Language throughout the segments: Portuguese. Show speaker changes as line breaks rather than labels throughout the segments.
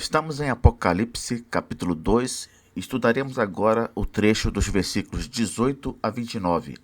Estamos em Apocalipse, capítulo 2. Estudaremos agora o trecho dos versículos 18 a 29.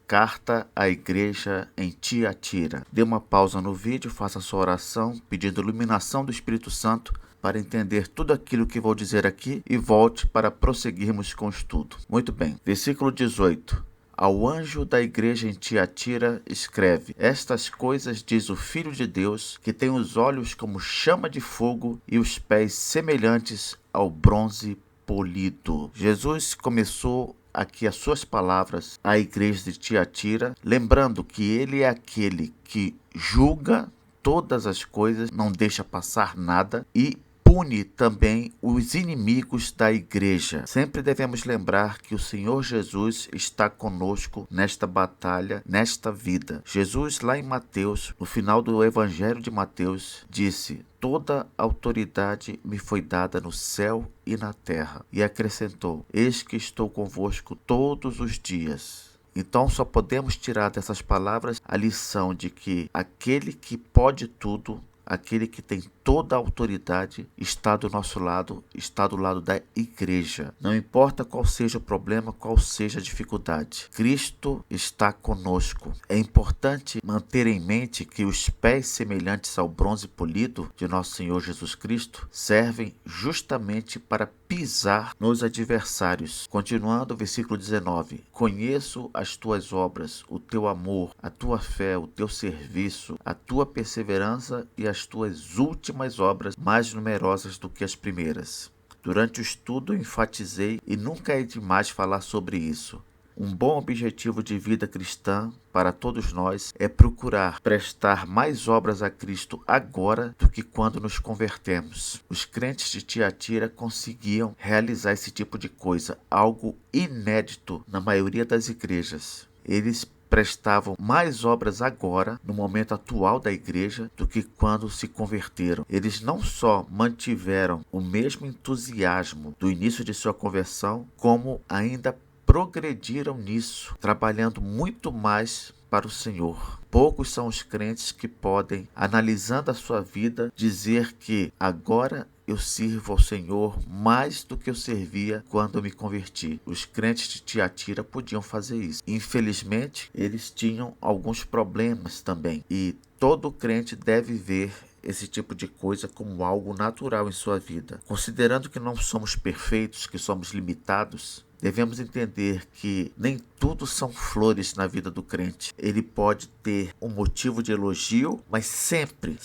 Carta à igreja em Tiatira. Dê uma pausa no vídeo, faça sua oração, pedindo iluminação do Espírito Santo para entender tudo aquilo que vou dizer aqui e volte para prosseguirmos com o estudo. Muito bem, versículo 18. Ao anjo da igreja em Tiatira escreve: Estas coisas diz o Filho de Deus, que tem os olhos como chama de fogo e os pés semelhantes ao bronze polido. Jesus começou aqui as suas palavras à igreja de Tiatira, lembrando que ele é aquele que julga todas as coisas, não deixa passar nada e pune também os inimigos da igreja. Sempre devemos lembrar que o Senhor Jesus está conosco nesta batalha, nesta vida. Jesus, lá em Mateus, no final do Evangelho de Mateus, disse: Toda autoridade me foi dada no céu e na terra. E acrescentou: Eis que estou convosco todos os dias. Então só podemos tirar dessas palavras a lição de que aquele que pode tudo, aquele que tem toda a autoridade, está do nosso lado, está do lado da igreja. Não importa qual seja o problema, qual seja a dificuldade, Cristo está conosco. É importante manter em mente que os pés semelhantes ao bronze polido de nosso Senhor Jesus Cristo servem justamente para pisar nos adversários. Continuando o versículo 19. Conheço as tuas obras, o teu amor, a tua fé, o teu serviço, a tua perseverança e as tuas últimas obras mais numerosas do que as primeiras. Durante o estudo enfatizei, e nunca é demais falar sobre isso, um bom objetivo de vida cristã para todos nós é procurar prestar mais obras a Cristo agora do que quando nos convertemos. Os crentes de Tiatira conseguiam realizar esse tipo de coisa, algo inédito na maioria das igrejas. Eles prestavam mais obras agora, no momento atual da igreja, do que quando se converteram. Eles não só mantiveram o mesmo entusiasmo do início de sua conversão, como ainda progrediram nisso, trabalhando muito mais para o Senhor. Poucos são os crentes que podem, analisando a sua vida, dizer que agora eu sirvo ao Senhor mais do que eu servia quando eu me converti. Os crentes de Tiatira podiam fazer isso. Infelizmente, eles tinham alguns problemas também. E todo crente deve ver esse tipo de coisa como algo natural em sua vida. Considerando que não somos perfeitos, que somos limitados, devemos entender que nem tudo são flores na vida do crente. Ele pode ter um motivo de elogio, mas sempre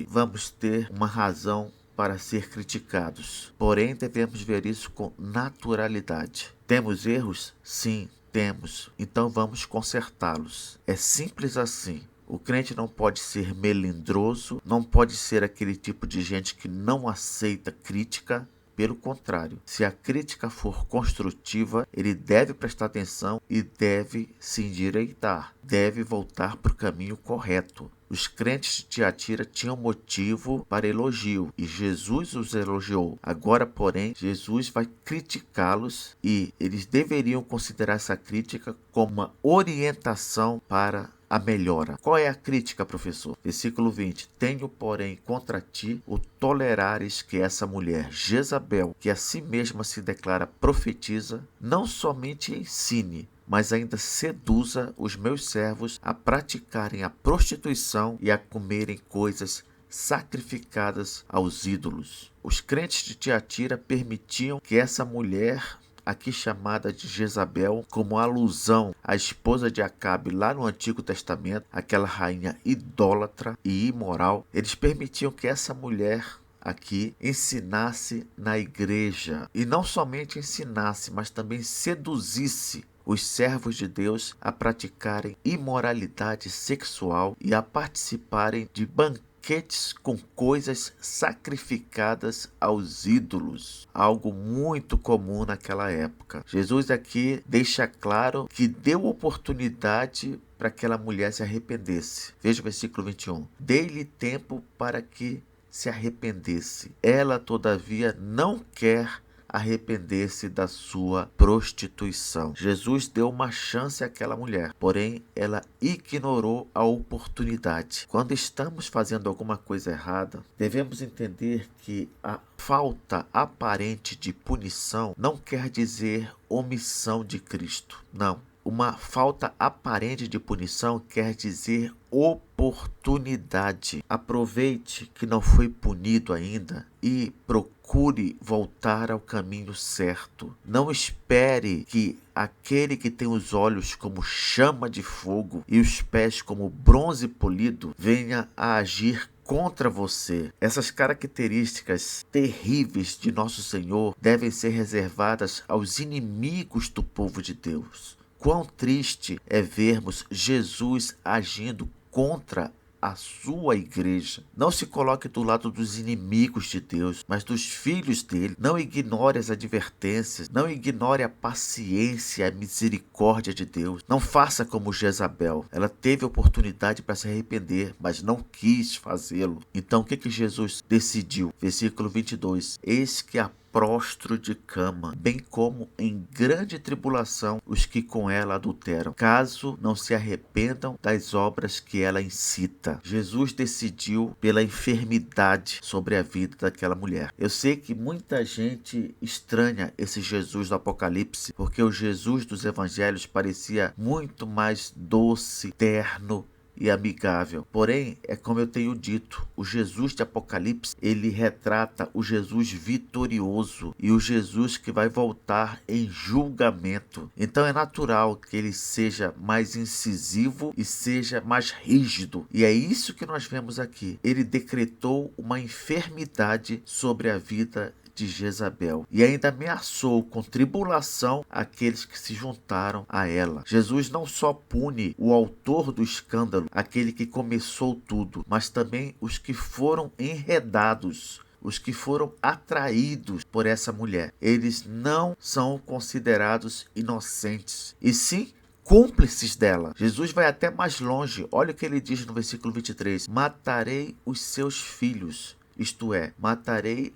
vamos ter uma razão para ser criticados. Porém, devemos ver isso com naturalidade. Temos erros? Sim, temos. Então vamos consertá-los. É simples assim. O crente não pode ser melindroso, não pode ser aquele tipo de gente que não aceita crítica. Pelo contrário, se a crítica for construtiva, ele deve prestar atenção e deve se endireitar, deve voltar para o caminho correto. Os crentes de Tiatira tinham motivo para elogio e Jesus os elogiou. Agora, porém, Jesus vai criticá-los e eles deveriam considerar essa crítica como uma orientação para a melhora. Qual é a crítica, professor? Versículo 20. Tenho, porém, contra ti o tolerares que essa mulher Jezabel, que a si mesma se declara profetiza, não somente ensine, mas ainda seduza os meus servos a praticarem a prostituição e a comerem coisas sacrificadas aos ídolos. Os crentes de Tiatira permitiam que essa mulher, aqui chamada de Jezabel, como alusão à esposa de Acabe lá no Antigo Testamento, aquela rainha idólatra e imoral, eles permitiam que essa mulher aqui ensinasse na igreja. E não somente ensinasse, mas também seduzisse os servos de Deus a praticarem imoralidade sexual e a participarem de banquetes com coisas sacrificadas aos ídolos, algo muito comum naquela época. Jesus aqui deixa claro que deu oportunidade para que aquela mulher se arrependesse. Veja o versículo 21. Dei-lhe tempo para que se arrependesse. Ela, todavia, não quer arrepender-se da sua prostituição. Jesus deu uma chance àquela mulher, porém ela ignorou a oportunidade. Quando estamos fazendo alguma coisa errada, devemos entender que a falta aparente de punição não quer dizer omissão de Cristo. Não. Uma falta aparente de punição quer dizer oportunidade. Aproveite que não foi punido ainda e procure voltar ao caminho certo. Não espere que aquele que tem os olhos como chama de fogo e os pés como bronze polido venha a agir contra você. Essas características terríveis de nosso Senhor devem ser reservadas aos inimigos do povo de Deus. Quão triste é vermos Jesus agindo contra a sua igreja. Não se coloque do lado dos inimigos de Deus, mas dos filhos dele. Não ignore as advertências, não ignore a paciência e a misericórdia de Deus. Não faça como Jezabel. Ela teve oportunidade para se arrepender, mas não quis fazê-lo. Então o que Jesus decidiu? Versículo 22. Eis que a prostro de cama, bem como em grande tribulação os que com ela adulteram, caso não se arrependam das obras que ela incita. Jesus decidiu pela enfermidade sobre a vida daquela mulher. Eu sei que muita gente estranha esse Jesus do Apocalipse, porque o Jesus dos evangelhos parecia muito mais doce, terno e amigável. Porém, é como eu tenho dito, o Jesus de Apocalipse, ele retrata o Jesus vitorioso e o Jesus que vai voltar em julgamento. Então é natural que ele seja mais incisivo e seja mais rígido. E é isso que nós vemos aqui. Ele decretou uma enfermidade sobre a vida de Jezabel e ainda ameaçou com tribulação aqueles que se juntaram a ela. Jesus não só pune o autor do escândalo, aquele que começou tudo, mas também os que foram enredados, os que foram atraídos por essa mulher. Eles não são considerados inocentes, e sim cúmplices dela. Jesus vai até mais longe. Olha o que ele diz no versículo 23. Matarei os seus filhos, isto é, matarei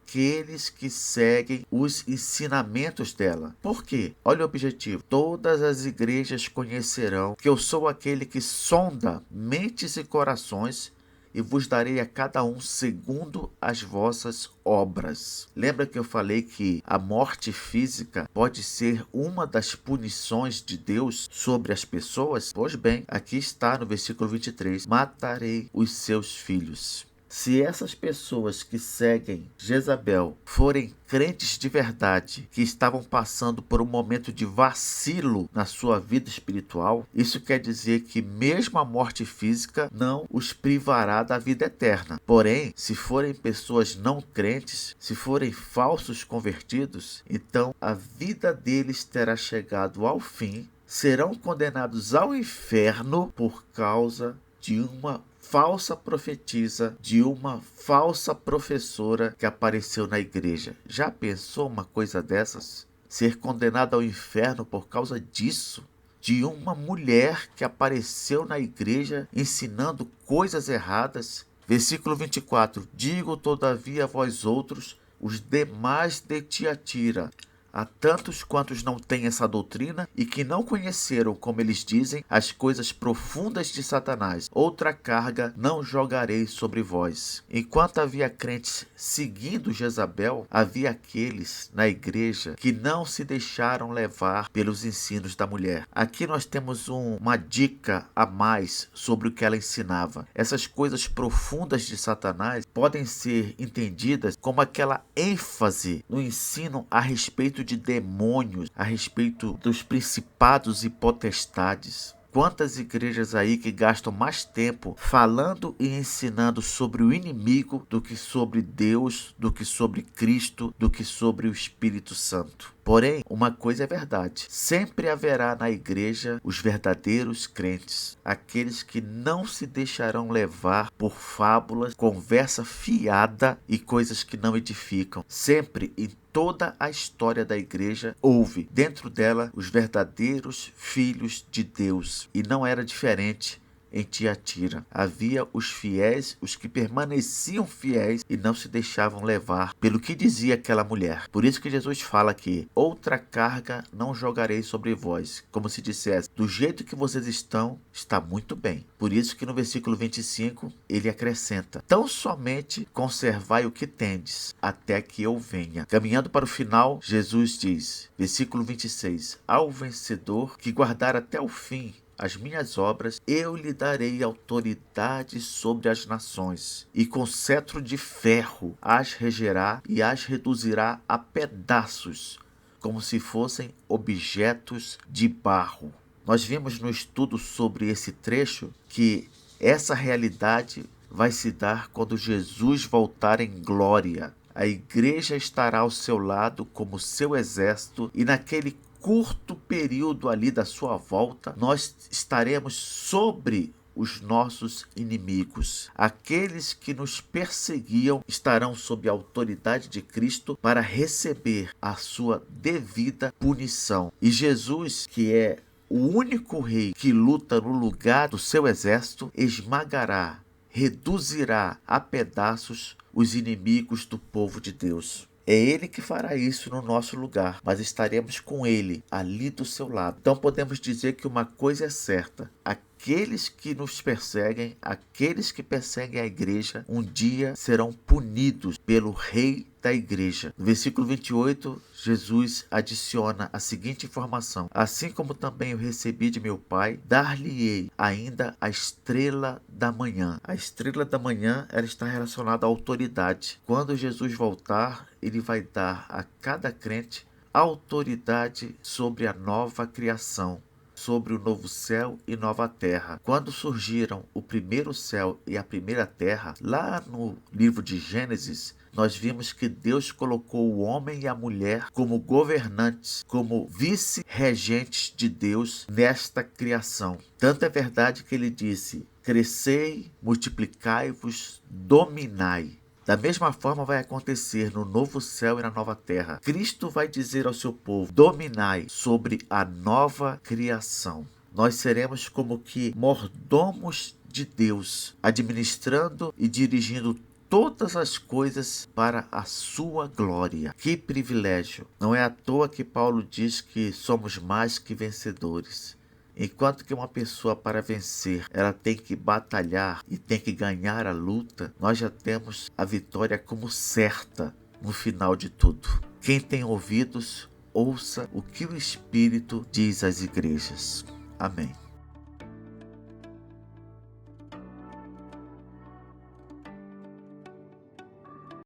aqueles que seguem os ensinamentos dela. Por quê? Olha o objetivo. Todas as igrejas conhecerão que eu sou aquele que sonda mentes e corações e vos darei a cada um segundo as vossas obras. Lembra que eu falei que a morte física pode ser uma das punições de Deus sobre as pessoas? Pois bem, aqui está no versículo 23. Matarei os seus filhos. Se essas pessoas que seguem Jezabel forem crentes de verdade, que estavam passando por um momento de vacilo na sua vida espiritual, isso quer dizer que mesmo a morte física não os privará da vida eterna. Porém, se forem pessoas não crentes, se forem falsos convertidos, então a vida deles terá chegado ao fim, serão condenados ao inferno por causa de uma falsa profetisa, de uma falsa professora que apareceu na igreja. Já pensou uma coisa dessas? Ser condenado ao inferno por causa disso? De uma mulher que apareceu na igreja ensinando coisas erradas? Versículo 24. Digo todavia a vós outros, os demais de Tiatira, a tantos quantos não têm essa doutrina e que não conheceram, como eles dizem, as coisas profundas de Satanás, outra carga não jogarei sobre vós. Enquanto havia crentes seguindo Jezabel, havia aqueles na igreja que não se deixaram levar pelos ensinos da mulher. Aqui nós temos uma dica a mais sobre o que ela ensinava. Essas coisas profundas de Satanás podem ser entendidas como aquela ênfase no ensino a respeito de demônios, a respeito dos principados e potestades. Quantas igrejas aí que gastam mais tempo falando e ensinando sobre o inimigo do que sobre Deus, do que sobre Cristo, do que sobre o Espírito Santo. Porém, uma coisa é verdade, sempre haverá na igreja os verdadeiros crentes, aqueles que não se deixarão levar por fábulas, conversa fiada e coisas que não edificam. Sempre em toda a história da igreja houve dentro dela os verdadeiros filhos de Deus, e não era diferente em Tiatira. Havia os fiéis, os que permaneciam fiéis e não se deixavam levar pelo que dizia aquela mulher. Por isso que Jesus fala que outra carga não jogarei sobre vós, como se dissesse, do jeito que vocês estão, está muito bem. Por isso que no versículo 25 ele acrescenta: tão somente conservai o que tendes, até que eu venha. Caminhando para o final, Jesus diz, versículo 26, ao vencedor que guardar até o fim as minhas obras, eu lhe darei autoridade sobre as nações, e com cetro de ferro as regerá e as reduzirá a pedaços, como se fossem objetos de barro. Nós vimos no estudo sobre esse trecho que essa realidade vai se dar quando Jesus voltar em glória. A igreja estará ao seu lado como seu exército, e naquele curto período ali da sua volta, nós estaremos sobre os nossos inimigos. Aqueles que nos perseguiam estarão sob a autoridade de Cristo para receber a sua devida punição. E Jesus, que é o único rei que luta no lugar do seu exército, esmagará, reduzirá a pedaços os inimigos do povo de Deus. É Ele que fará isso no nosso lugar, mas estaremos com Ele ali do seu lado. Então podemos dizer que uma coisa é certa: aqueles que nos perseguem, aqueles que perseguem a igreja, um dia serão punidos pelo Rei da igreja. No versículo 28, Jesus adiciona a seguinte informação: assim como também eu recebi de meu Pai, dar-lhe-ei ainda a estrela da manhã. A estrela da manhã, ela está relacionada à autoridade. Quando Jesus voltar, ele vai dar a cada crente autoridade sobre a nova criação, sobre o novo céu e nova terra. Quando surgiram o primeiro céu e a primeira terra, lá no livro de Gênesis, nós vimos que Deus colocou o homem e a mulher como governantes, como vice-regentes de Deus nesta criação. Tanto é verdade que ele disse: crescei, multiplicai-vos, dominai. Da mesma forma vai acontecer no novo céu e na nova terra. Cristo vai dizer ao seu povo: dominai sobre a nova criação. Nós seremos como que mordomos de Deus, administrando e dirigindo todas as coisas para a sua glória. Que privilégio! Não é à toa que Paulo diz que somos mais que vencedores. Enquanto que uma pessoa, para vencer, ela tem que batalhar e tem que ganhar a luta, nós já temos a vitória como certa no final de tudo. Quem tem ouvidos, ouça o que o Espírito diz às igrejas. Amém.